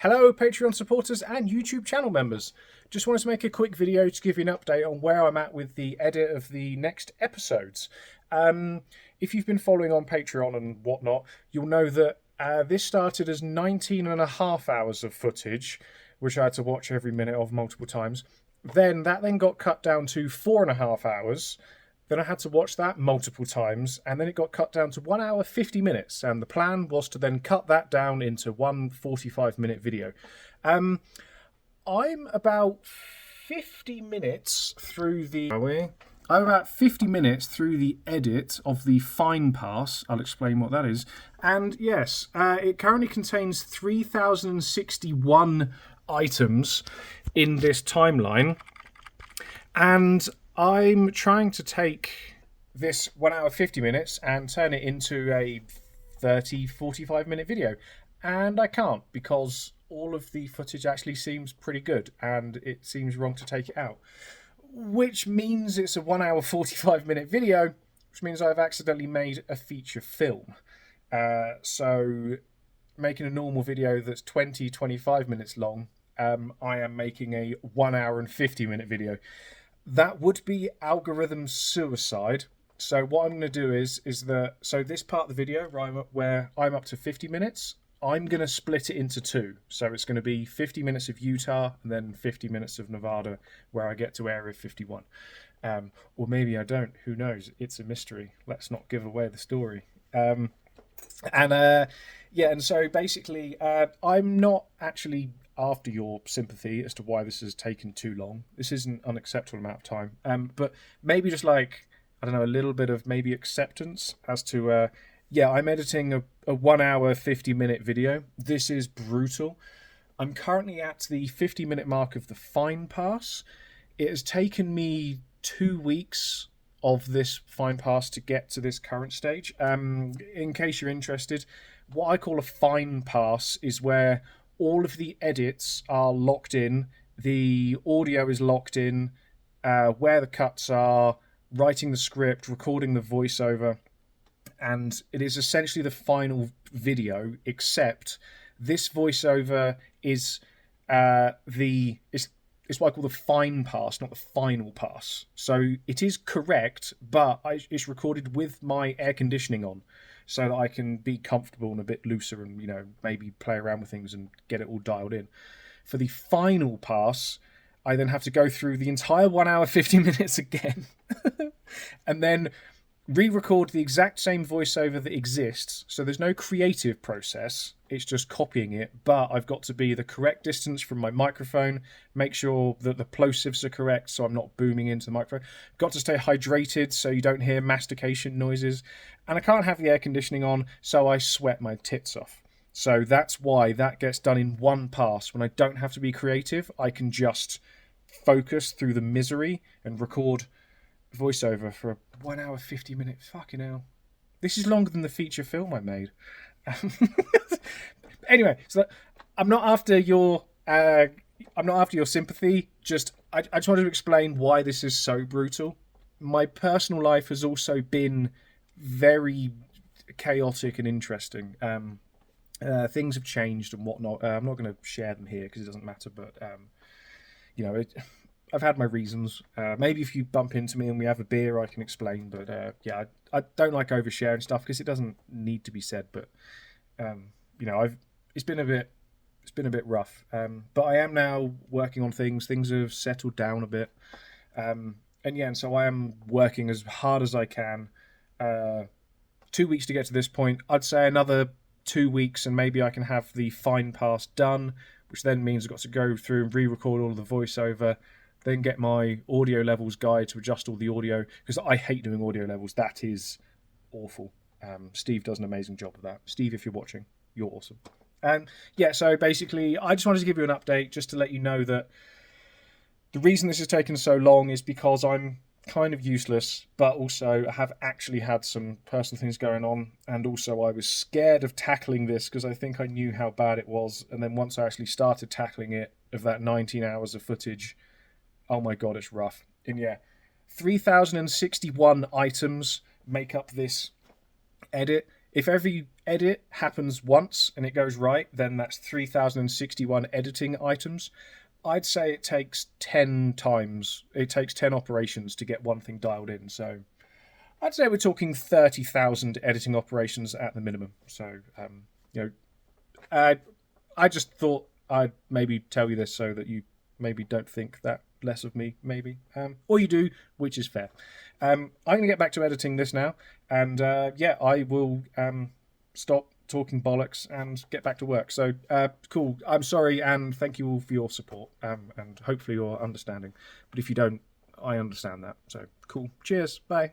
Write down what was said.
Hello Patreon supporters and YouTube channel members. Just wanted to make a quick video to give you an update on where I'm at with the edit of the next episodes. If you've been following on Patreon and whatnot, you'll know that this started as 19 and a half hours of footage, which I had to watch every minute of multiple times. That got cut down to 4.5 hours. Then I had to watch that multiple times, and then it got cut down to 1 hour 50 minutes, and the plan was to then cut that down into one 45-minute video. I'm about 50 minutes through the... I'm about 50 minutes through the edit of the fine pass. I'll explain what that is. And yes, it currently contains 3,061 items in this timeline, and I'm trying to take this 1 hour 50 minutes and turn it into a 45 minute video. And I can't, because all of the footage actually seems pretty good and it seems wrong to take it out. Which means it's a 1 hour 45 minute video, which means I've accidentally made a feature film. So making a normal video that's 25 minutes long, I am making a 1 hour and 50 minute video. That would be algorithm suicide. So what I'm going to do is so this part of the video where I'm up to 50 minutes, I'm going to split it into two. So it's going to be 50 minutes of Utah and then 50 minutes of Nevada, where I get to Area 51. Or maybe I don't. Who knows? It's a mystery. Let's not give away the story. And so basically, I'm not actually after your sympathy as to why this has taken too long. This is an unacceptable amount of time. But maybe just like, I don't know, a little bit of maybe acceptance as to, I'm editing a 1 hour, 50 minute video. This is brutal. I'm currently at the 50 minute mark of the fine pass. It has taken me 2 weeks of this fine pass to get to this current stage. In case you're interested, what I call a fine pass is where all of the edits are locked in, the audio is locked in, where the cuts are, writing the script, recording the voiceover, and it is essentially the final video, except this voiceover is it's what I call the fine pass, not the final pass. So it is correct, but it's recorded with my air conditioning on, so that I can be comfortable and a bit looser and, maybe play around with things and get it all dialed in. For the final pass, I then have to go through the entire 1 hour 50 minutes again and then re-record the exact same voiceover that exists. So there's no creative process, it's just copying it, but I've got to be the correct distance from my microphone, make sure that the plosives are correct so I'm not booming into the microphone. Got to stay hydrated so you don't hear mastication noises, and I can't have the air conditioning on so I sweat my tits off. So that's why that gets done in one pass. When I don't have to be creative, I can just focus through the misery and record voiceover for a 1 hour 50 minute. Fucking hell, this is longer than the feature film I made. Anyway, so I'm not after your sympathy. I just wanted to explain why this is so brutal. My personal life has also been very chaotic and interesting. Things have changed and whatnot. I'm not going to share them here because it doesn't matter, but I've had my reasons. Maybe if you bump into me and we have a beer, I can explain. But I don't like oversharing stuff because it doesn't need to be said. But it's been a bit rough. But I am now working on things. Things have settled down a bit. And so I am working as hard as I can. 2 weeks to get to this point. I'd say another 2 weeks, and maybe I can have the fine pass done, which then means I've got to go through and re-record all of the voiceover. Then get my audio levels guide to adjust all the audio, because I hate doing audio levels. That is awful. Steve does an amazing job of that. Steve, if you're watching, you're awesome. So basically, I just wanted to give you an update just to let you know that the reason this has taken so long is because I'm kind of useless, but also I have actually had some personal things going on, and also I was scared of tackling this because I think I knew how bad it was, and then once I actually started tackling it, of that 19 hours of footage, oh my god, it's rough. And 3,061 items make up this edit. if every edit happens once and it goes right, then that's 3,061 editing items. I'd say it takes 10 times. It takes 10 operations to get one thing dialed in. So I'd say we're talking 30,000 editing operations at the minimum. So, I just thought I'd maybe tell you this so that you maybe don't think that less of me, maybe. Or you do, which is fair. I'm going to get back to editing this now. And I will stop talking bollocks and get back to work. So, cool. I'm sorry, and thank you all for your support. And hopefully your understanding. But if you don't, I understand that. So, cool. Cheers. Bye.